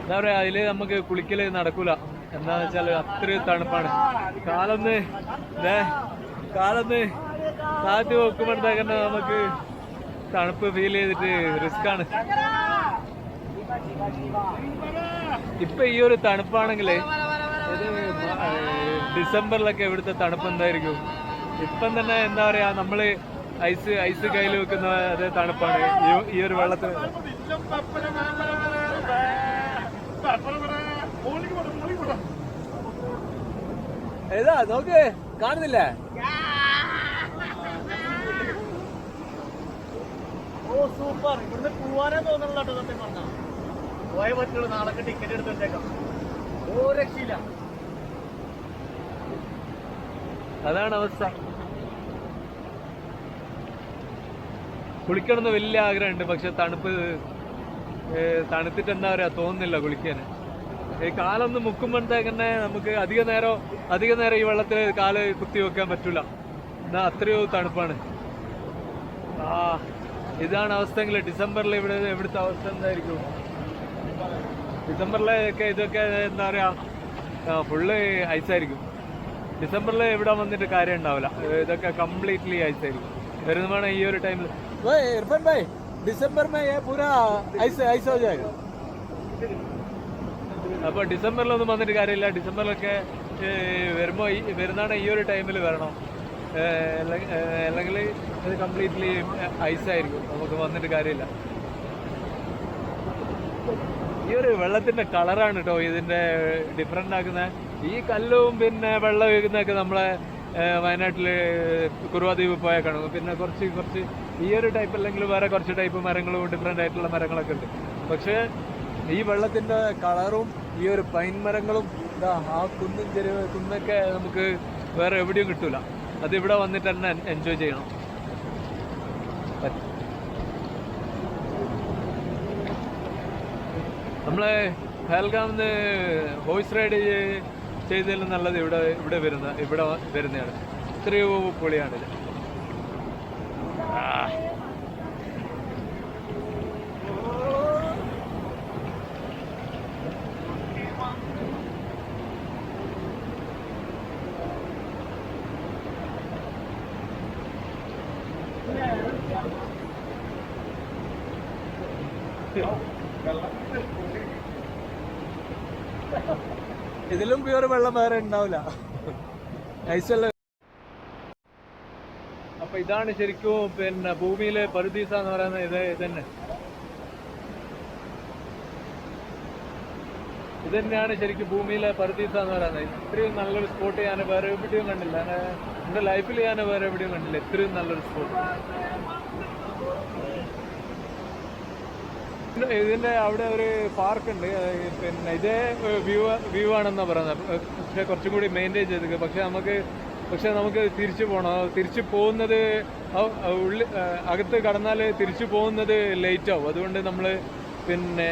എന്താ പറയാ, അതില് നമുക്ക് കുളിക്കല് നടക്കൂല. എന്താന്ന് വെച്ചാല് അത്രയും തണുപ്പാണ്. കാലൊന്ന് താഴ്ത്തി വെക്കുമ്പോഴത്തേക്കന്നെ നമുക്ക് തണുപ്പ് ഫീൽ ചെയ്തിട്ട് റിസ്ക് ആണ്. ഇപ്പൊ ഈ ഒരു തണുപ്പാണെങ്കില് ഇത് ഡിസംബറിലൊക്കെ ഇവിടുത്തെ തണുപ്പ് എന്തായിരിക്കും? ഇപ്പം തന്നെ എന്താ പറയാ, നമ്മള് ഐസ് കയ്യിൽ വെക്കുന്ന അതേ തണുപ്പാണ് ഈ ഒരു വെള്ളത്തിന്. ഏതാ നോക്ക്, കാണുന്നില്ലേ? ഓ സൂപ്പർ. ഇവിടുന്ന് പോവാനേ തോന്നുന്നില്ല കേട്ടോ. സത്യം പറഞ്ഞാ പോയ പറ്റുള്ളൂ. നാളെ ടിക്കറ്റ് എടുത്തേക്കാം. ഓ രക്ഷയില്ല. അതാണ് അവസ്ഥ. കുളിക്കണമെന്ന് വലിയ ആഗ്രഹമുണ്ട്. പക്ഷെ തണുത്തിട്ട് എന്താ പറയാ തോന്നുന്നില്ല കുളിക്കാൻ. ഈ കാലൊന്ന് മുക്കുമ്പോഴത്തേക്കന്നെ നമുക്ക് അധിക നേരം ഈ വെള്ളത്തിൽ കാല് കുത്തി വെക്കാൻ പറ്റൂല. എന്നാ അത്രയോ തണുപ്പാണ്. ഇതാണ് അവസ്ഥയെങ്കിൽ ഡിസംബറിൽ ഇവിടുത്തെ അവസ്ഥ എന്തായിരിക്കും? ഡിസംബറിലൊക്കെ ഇതൊക്കെ എന്താ പറയാ ഫുള്ള് ഐസായിരിക്കും. ഡിസംബറിൽ ഇവിടെ വന്നിട്ട് കാര്യം ഉണ്ടാവില്ല. ഇതൊക്കെ കംപ്ലീറ്റ്ലി ഐസായിരിക്കും. വരുന്നതാണ് ഈ ഒരു ടൈമിൽ. ഇർഫാൻ ഭായ്, ഡിസംബർ में ये पूरा ऐस हो जाएगा. അപ്പൊ ഡിസംബറിലൊന്നും വന്നിട്ട് കാര്യമില്ല. ഡിസംബറിലൊക്കെ വരുന്നതാണ് ഈ ഒരു ടൈമിൽ വരണം. അല്ലെങ്കിൽ ഇത് കംപ്ലീറ്റ്ലി ഐസായിരിക്കും. നമുക്ക് വന്നിട്ട് കാര്യമില്ല. ഈ ഒരു വെള്ളത്തിന്റെ കളറാണ് കേട്ടോ ഇതിന്റെ ഡിഫറെന്റ് ആക്കുന്നത്. ഈ കല്ലും പിന്നെ വെള്ളം ഒഴുകുന്നതൊക്കെ നമ്മളെ വയനാട്ടില് കുറുവാദ്വീപ് പോയാൽ കാണും. പിന്നെ കുറച്ച് ഈ ഒരു ടൈപ്പ് അല്ലെങ്കിൽ വേറെ കുറച്ച് ടൈപ്പ് മരങ്ങളും ഡിഫറെന്റ് ആയിട്ടുള്ള മരങ്ങളൊക്കെ ഉണ്ട്. പക്ഷെ ഈ വെള്ളത്തിന്റെ കളറും ഈ ഒരു പൈൻ മരങ്ങളും ആ കുന്നൊക്കെ നമുക്ക് വേറെ എവിടെയും കിട്ടൂല. അത് ഇവിടെ വന്നിട്ട് തന്നെ എൻജോയ് ചെയ്യണം. നമ്മളെ പഹൽഗാമിന്ന് ഹോഴ്സ് റൈഡ് ചെയ്തതിലും നല്ലത് ഇവിടെ വരുന്നതാണ്. എത്രയോ പൊളിയാണിത്. ഇതിലും പ്യൂർ വെള്ളം വേറെ ഉണ്ടാവില്ല. ഐസല്ല. അപ്പൊ ഇതാണ് ശരിക്കും പിന്നെ ഭൂമിയിലെ പറുദീസ എന്ന് പറയുന്നത്. ഇത് തന്നെയാണ് ശരിക്കും ഭൂമിയിലെ പറുദീസ എന്ന് പറയുന്നത്. ഇത്രയും നല്ലൊരു സ്പോട്ട് ഞാൻ വേറെ എവിടെയും കണ്ടില്ല. എന്റെ ലൈഫിൽ ഞാൻ വേറെ എവിടെയും കണ്ടില്ല ഇത്രയും നല്ലൊരു സ്പോട്ട്. ഇതിന്റെ അവിടെ ഒരു പാർക്ക് ഉണ്ട്. പിന്നെ ഇതേ വ്യൂ ആണെന്നാ പറയുന്നത്. പക്ഷെ കുറച്ചും കൂടി മെയിൻറ്റെയിൻ ചെയ്ത്. പക്ഷെ നമുക്ക് തിരിച്ചു പോകണം. തിരിച്ചു പോകുന്നത് അകത്ത് കടന്നാൽ തിരിച്ചു പോകുന്നത് ലേറ്റ് ആവും. അതുകൊണ്ട് നമ്മൾ പിന്നെ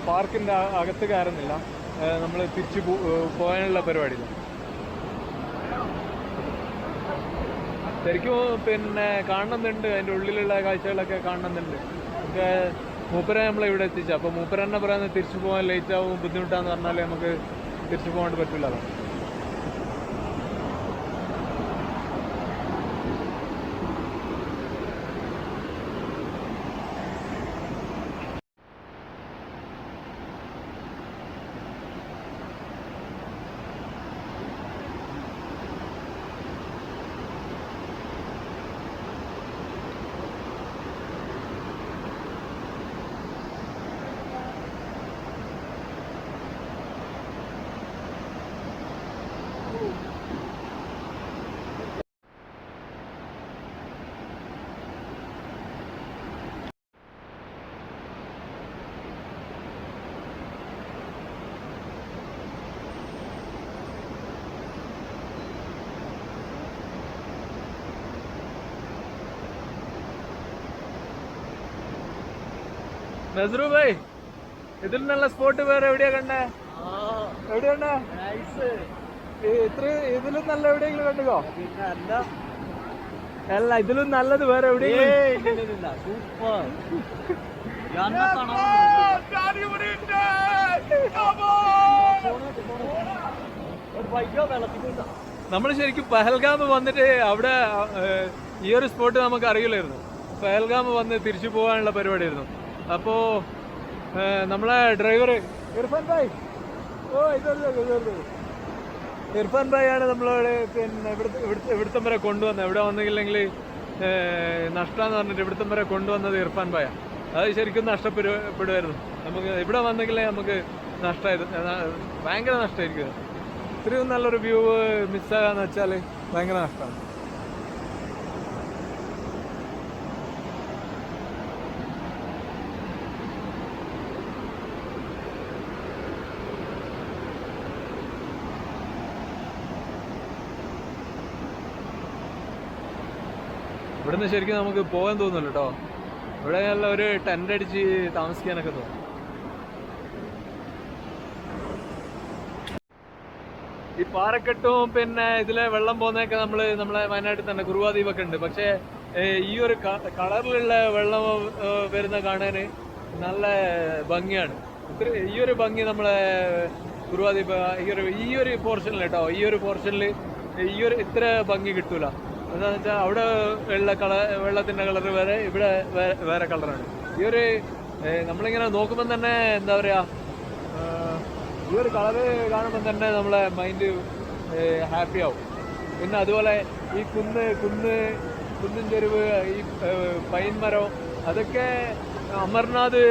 പാർക്കിന്റെ അകത്ത് കയറുന്നില്ല. നമ്മൾ തിരിച്ചു പോകാനുള്ള പരിപാടിയില്ല. ശരിക്കും പിന്നെ കാണണമെന്നുണ്ട്, അതിൻ്റെ ഉള്ളിലുള്ള കാഴ്ചകളൊക്കെ കാണണമെന്നുണ്ട്. ഒക്കെ മൂപ്പരെ നമ്മളിവിടെ എത്തിച്ചു. അപ്പോൾ മൂപ്പര തന്നെ പറയുന്നത് തിരിച്ചു പോകാൻ ലേറ്റ് ആവും, ബുദ്ധിമുട്ടാന്ന് പറഞ്ഞാൽ നമുക്ക് തിരിച്ചു പോകാണ്ട് പറ്റില്ലല്ലോ. നസ്രു ഭായ്, ഇതിൽ നല്ല സ്പോട്ട് വേറെ എവിടെയാ കണ്ടേ? എവിടെയാ കണ്ടേ? ഇതിലും നല്ല എവിടെയെങ്കിലും കണ്ടുകോ? അല്ല, ഇതിലും നല്ലത് വേറെ എവിടെയെങ്കിലും? നമ്മൾ ശരിക്കും പഹൽഗാം വന്നിട്ട് അവിടെ ഈ ഒരു സ്പോട്ട് നമുക്ക് അറിയില്ലായിരുന്നു. പഹൽഗാം വന്ന് തിരിച്ചു പോകാനുള്ള പരിപാടിയായിരുന്നു. അപ്പോ നമ്മളെ ഡ്രൈവർ ഇർഫാൻ ഭായ്, ഇർഫാൻ ഭായ് ആണ് നമ്മളോട് പിന്നെ ഇവിടുത്തെ വരെ കൊണ്ടുവന്നത്. ഇവിടെ വന്നില്ലെങ്കിൽ നഷ്ടമെന്ന് പറഞ്ഞിട്ട് ഇവിടുത്തെ വരെ കൊണ്ടുവന്നത് ഇർഫാൻ ഭായ. അത് ശരിക്കും നഷ്ടപ്പെടുമായിരുന്നു. നമുക്ക് ഇവിടെ വന്നെങ്കിലേ നമുക്ക് നഷ്ടമായിരുന്നു, ഭയങ്കര നഷ്ടമായിരിക്കും. ഇത്രയും നല്ലൊരു വ്യൂ മിസ്സാകാന്ന് വെച്ചാൽ ഭയങ്കര നഷ്ടമാണ്. ഇവിടുന്ന് ശരിക്കും നമുക്ക് പോകാൻ തോന്നുന്നില്ല കേട്ടോ. ഇവിടെ നല്ല ഒരു ടെന്റ് അടിച്ച് താമസിക്കാനൊക്കെ തോന്നും. ഈ പാറക്കെട്ടും പിന്നെ ഇതിലെ വെള്ളം പോകുന്നതൊക്കെ നമ്മളെ വയനാട്ടിൽ തന്നെ കുറുവാദ്വീപൊക്കെ ഉണ്ട്. പക്ഷേ ഈ ഒരു കളറിലുള്ള വെള്ളം വരുന്ന കാണാൻ നല്ല ഭംഗിയാണ്. ഈ ഒരു ഭംഗി നമ്മളെ കുറുവാദ്വീപ് ഈ ഒരു പോർഷനിൽ കേട്ടോ, ഈ ഒരു പോർഷനിൽ ഇത്ര ഭംഗി കിട്ടൂല. എന്താണെന്ന് വെച്ചാൽ അവിടെ വെള്ളത്തിൻ്റെ കളർ വേറെ, ഇവിടെ വേറെ കളറാണ്. ഈ ഒരു നമ്മളിങ്ങനെ നോക്കുമ്പോൾ തന്നെ എന്താ പറയുക, ഈ ഒരു കളറ് കാണുമ്പോൾ തന്നെ നമ്മളെ മൈൻഡ് ഹാപ്പി ആവും. പിന്നെ അതുപോലെ ഈ കുന്നിൻ ചെരുവ്, ഈ പൈൻ മരം, അതൊക്കെ അമർനാഥ്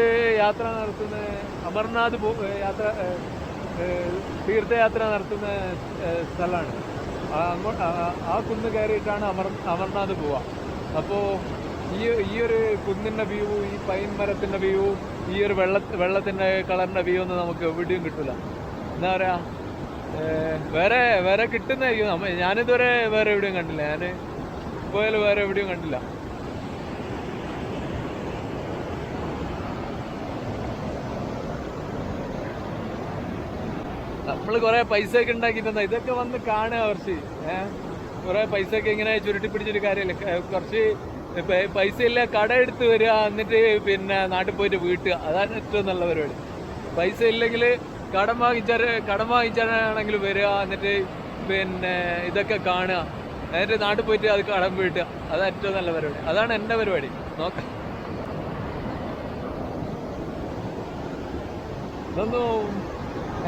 തീർത്ഥയാത്ര നടത്തുന്ന സ്ഥലമാണ്. ആ കുന്ന് കയറിയിട്ടാണ് അമർനാഥ് പോവുക. അപ്പോൾ ഈ ഒരു കുന്നിൻ്റെ വ്യൂ, ഈ പൈൻ മരത്തിൻ്റെ വ്യൂ, ഈ ഒരു വെള്ളത്തിൻ്റെ കളറിൻ്റെ വ്യൂ ഒന്നും നമുക്ക് എവിടെയും കിട്ടില്ല. എന്താ പറയുക, വേറെ കിട്ടുന്നതായിരിക്കും. ഞാനിതുവരെ വേറെ എവിടെയും കണ്ടില്ല. ഞാൻ പോയാലും വേറെ എവിടെയും കണ്ടില്ല. നമ്മൾ കുറെ പൈസയൊക്കെ ഉണ്ടാക്കിയിട്ടുണ്ടാ, ഇതൊക്കെ വന്ന് കാണുക കുറച്ച്. കുറെ പൈസയൊക്കെ ഇങ്ങനെ ചുരുട്ടി പിടിച്ചൊരു കാര്യമില്ല. കുറച്ച് പൈസ ഇല്ല, കട എടുത്ത് വരിക, എന്നിട്ട് പിന്നെ നാട്ടിൽ പോയിട്ട് വീട്ടുക. അതാണ് ഏറ്റവും നല്ല പരിപാടി. പൈസ ഇല്ലെങ്കിൽ കടം വാങ്ങിച്ചാണെങ്കിൽ വരിക, എന്നിട്ട് പിന്നെ ഇതൊക്കെ കാണുക, എന്നിട്ട് നാട്ടിൽ പോയിട്ട് അത് കടം വീട്ടുക. അതാണ് ഏറ്റവും നല്ല പരിപാടി. അതാണ് എൻ്റെ പരിപാടി. നോക്കാം, ഇതൊന്നും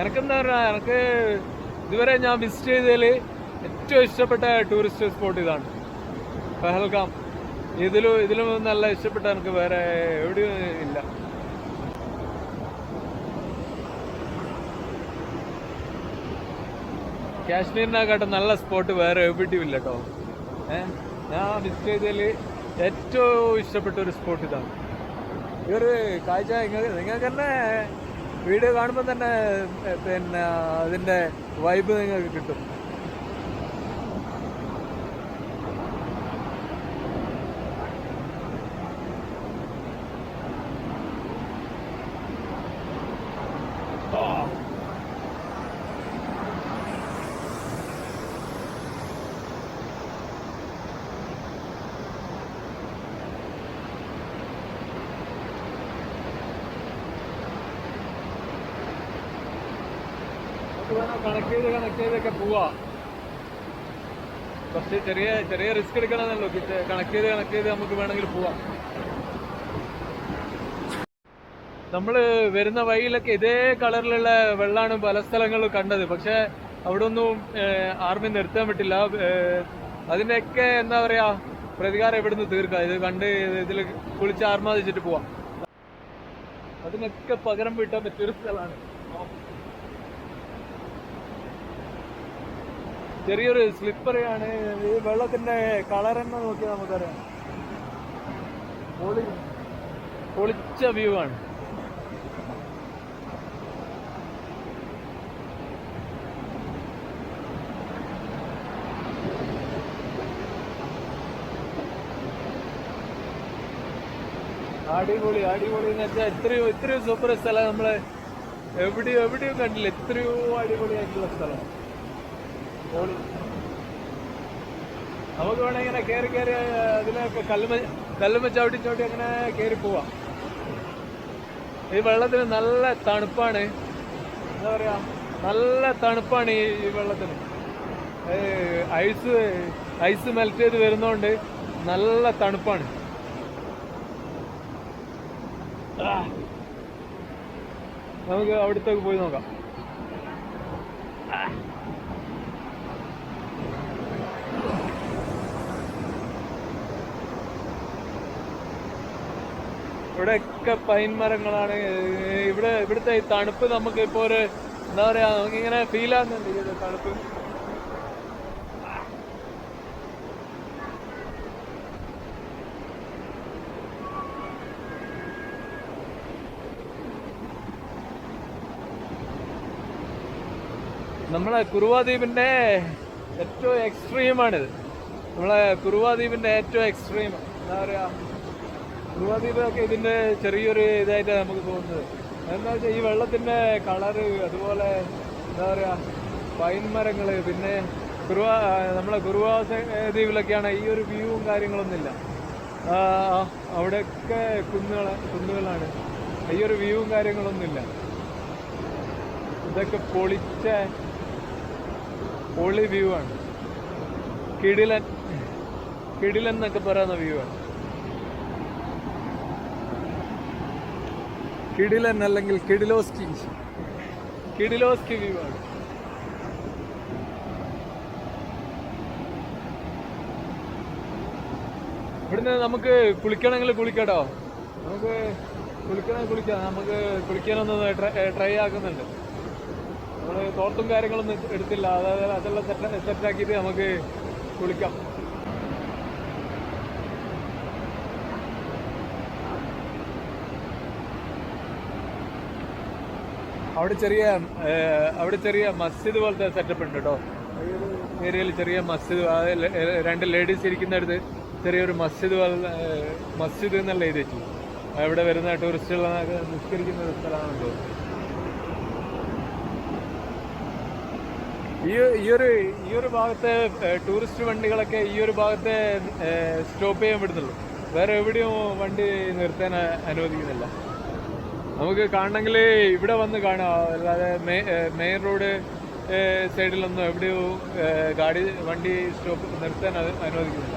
എനക്കെന്താ പറയുക, എനിക്ക് ഇതുവരെ ഞാൻ വിസിറ്റ് ചെയ്തതിൽ ഏറ്റവും ഇഷ്ടപ്പെട്ട ടൂറിസ്റ്റ് സ്പോട്ട് ഇതാണ്, പഹൽഗാം. ഇതിലും നല്ല ഇഷ്ടപ്പെട്ട എനിക്ക് വേറെ എവിടെയും ഇല്ല. കാശ്മീരിനെക്കാട്ടും നല്ല സ്പോട്ട് വേറെ എവിടെയും ഇല്ല കേട്ടോ. ഞാൻ വിസിറ്റ് ചെയ്തതിൽ ഏറ്റവും ഇഷ്ടപ്പെട്ട ഒരു സ്പോട്ട് ഇതാണ്. ഈ ഒരു കാഴ്ച നിങ്ങൾക്ക് തന്നെ വീഡിയോ കാണുമ്പോൾ തന്നെ പിന്നെ അതിൻ്റെ വൈബ് നിങ്ങൾക്ക് കിട്ടും. നമുക്ക് വേണം കണക്ട് ചെയ്തൊക്കെ പോവാ. പക്ഷെ ചെറിയ റിസ്ക് എടുക്കണമെന്നല്ലോ. കണക്ട് ചെയ്ത് നമുക്ക് വേണമെങ്കിൽ പോവാം. നമ്മള് വരുന്ന വഴിയിലൊക്കെ ഇതേ കളറിലുള്ള വെള്ളമാണ് പല സ്ഥലങ്ങളിലും കണ്ടത്. പക്ഷെ അവിടെ ഒന്നും ആർമി നിർത്താൻ പറ്റില്ല. അതിന്റെയൊക്കെ എന്താ പറയാ പ്രതികാരം ഇവിടുന്ന് തീർക്കാം. ഇത് കണ്ട് ഇതിൽ കുളിച്ച് ആർമാദിച്ചിട്ട് പോവാം. അതിനൊക്കെ പകരം വീട്ടാൻ പറ്റിയൊരു സ്ഥലമാണ്. ചെറിയൊരു സ്ലിപ്പറിയാണ്. ഈ വെള്ളത്തിന്റെ കളർ തന്നെ നോക്കിയാൽ നമുക്കറിയാം. പൊളിച്ച വ്യൂ ആണ്. അടിപൊളി എന്ന് വെച്ചാൽ ഇത്രയും സൂപ്പർ സ്ഥലം നമ്മള് എവിടെയും കണ്ടില്ല. എത്രയോ അടിപൊളിയായിട്ടുള്ള സ്ഥലം. നമുക്ക് വേണമെങ്കിൽ ഇങ്ങനെ കയറി അതിനൊക്കെ കല്ലുമ്മ ചവിട്ടി അങ്ങനെ കയറി പോവാം. ഈ വെള്ളത്തിന് നല്ല തണുപ്പാണ്. എന്താ പറയാ, നല്ല തണുപ്പാണ് ഈ വെള്ളത്തിന്. ഐസ് മെൽറ്റ് ചെയ്ത് വരുന്നോണ്ട് നല്ല തണുപ്പാണ്. നമുക്ക് അവിടത്തേക്ക് പോയി നോക്കാം. ഇവിടെയൊക്കെ പൈൻ മരങ്ങളാണ്. ഇവിടുത്തെ ഈ തണുപ്പ് നമുക്ക് ഇപ്പോ ഒരു എന്താ പറയാ, നമുക്കിങ്ങനെ ഫീൽ ആകുന്നുണ്ട് ഈ തണുപ്പ്. നമ്മളെ കുറുവാദ്വീപിന്റെ ഏറ്റവും എക്സ്ട്രീമാണിത്. നമ്മളെ കുറുവാദ്വീപിന്റെ ഏറ്റവും എക്സ്ട്രീം എന്താ പറയാ, കുറുവാദ്വീപൊക്കെ ഇതിന്റെ ചെറിയൊരു ഇതായിട്ടാണ് നമുക്ക് തോന്നുന്നത്. എന്താ വെച്ചാൽ ഈ വെള്ളത്തിന്റെ കളറ്, അതുപോലെ എന്താ പറയാ പൈൻ മരങ്ങള്, പിന്നെ നമ്മളെ കുറുവാ ദ്വീപിലൊക്കെയാണ് ഈ ഒരു വ്യൂവും കാര്യങ്ങളൊന്നുമില്ല. അവിടെയൊക്കെ കുന്നുകളാണ്. ഈ ഒരു വ്യൂവും കാര്യങ്ങളൊന്നുമില്ല. ഇതൊക്കെ പൊളി വ്യൂ ആണ്. കിടിലൻ എന്നൊക്കെ പറയുന്ന വ്യൂ ആണ്. കിടിലൻ അല്ലെങ്കിൽ കിഡിലോസ്കി വ്യൂ ആണ്. ഇവിടുന്ന് നമുക്ക് കുളിക്കണമെങ്കിൽ കുളിക്കാട്ടോ. നമുക്ക് കുളിക്കാം. നമുക്ക് കുളിക്കാനൊന്ന് ട്രൈ ആക്കുന്നുണ്ട്. നമ്മള് തോർത്തും കാര്യങ്ങളൊന്നും എടുത്തില്ല. അതെല്ലാം സെറ്റാക്കിയിട്ട് നമുക്ക് കുളിക്കാം. അവിടെ ചെറിയ മസ്ജിദ് പോലത്തെ സെറ്റപ്പ് ഉണ്ട് കേട്ടോ. ഏരിയയിൽ ചെറിയ മസ്ജിദ്, രണ്ട് ലേഡീസ് ഇരിക്കുന്നിടത്ത് ചെറിയൊരു മസ്ജിദ് എന്നല്ല എഴുതി വെച്ചു. ഇവിടെ വരുന്ന ടൂറിസ്റ്റുകളൊക്കെ നിസ്കരിക്കുന്ന ഒരു സ്ഥലമാണല്ലോ. ഈ ഒരു ഭാഗത്തെ ടൂറിസ്റ്റ് വണ്ടികളൊക്കെ ഈ ഒരു ഭാഗത്തെ സ്റ്റോപ്പ് ചെയ്യാൻ വിടുന്നുള്ളൂ. വേറെ എവിടെയും വണ്ടി നിർത്താൻ അനുവദിക്കുന്നില്ല. നമുക്ക് കാണണമെങ്കിൽ ഇവിടെ വന്ന് കാണാം. അല്ലാതെ മെയിൻ റോഡ് സൈഡിലൊന്നും എവിടെയോ വണ്ടി സ്റ്റോപ്പ് നിർത്താൻ അനുവദിക്കുന്നില്ല.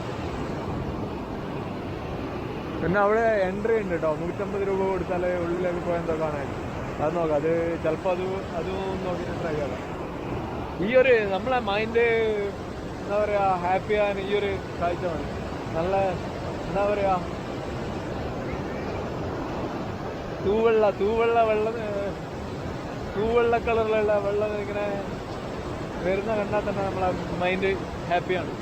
പിന്നെ അവിടെ എൻട്രി ഉണ്ട് കേട്ടോ. 150 രൂപ കൊടുത്താൽ ഉള്ളിലേക്ക് പോയെന്തോ കാണാൻ. അത് നോക്കാം. അത് ചിലപ്പോൾ അതും നോക്കിയിട്ട് ട്രൈ ചെയ്യാം. നമ്മളെ മൈൻഡ് എന്താ പറയാ ഹാപ്പി ആകാൻ ഈ ഒരു കാഴ്ച മതി. നല്ല എന്താ പറയാ തൂവെള്ള കളറിലുള്ള വെള്ളം ഇങ്ങനെ വരുന്ന കണ്ടാൽ തന്നെ നമ്മളെ മൈൻഡ് ഹാപ്പിയാണ്.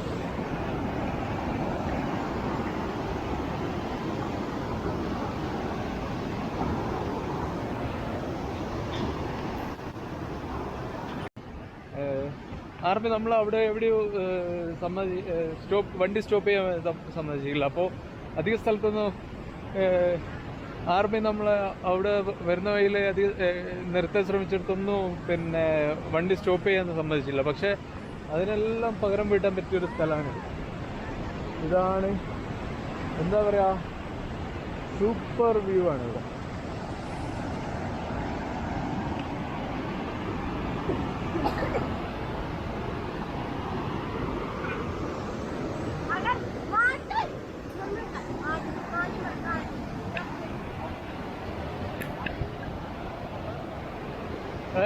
ആർമി നമ്മൾ അവിടെ എവിടെയോ വണ്ടി സ്റ്റോപ്പ് ചെയ്യാൻ സമ്മതിച്ചില്ല. അപ്പോൾ അധിക സ്ഥലത്തൊന്നും ആർമി നമ്മളെ അവിടെ വരുന്ന വഴിയിൽ നിർത്താൻ ശ്രമിച്ചിടത്തൊന്നും പിന്നെ വണ്ടി സ്റ്റോപ്പ് ചെയ്യാൻ സമ്മതിച്ചില്ല. പക്ഷെ അതിനെല്ലാം പകരം വീട്ടാൻ പറ്റിയൊരു സ്ഥലമാണ്. ഇതാണ് എന്താ പറയാ, സൂപ്പർ വ്യൂ ആണ് ഇവിടെ. ഏ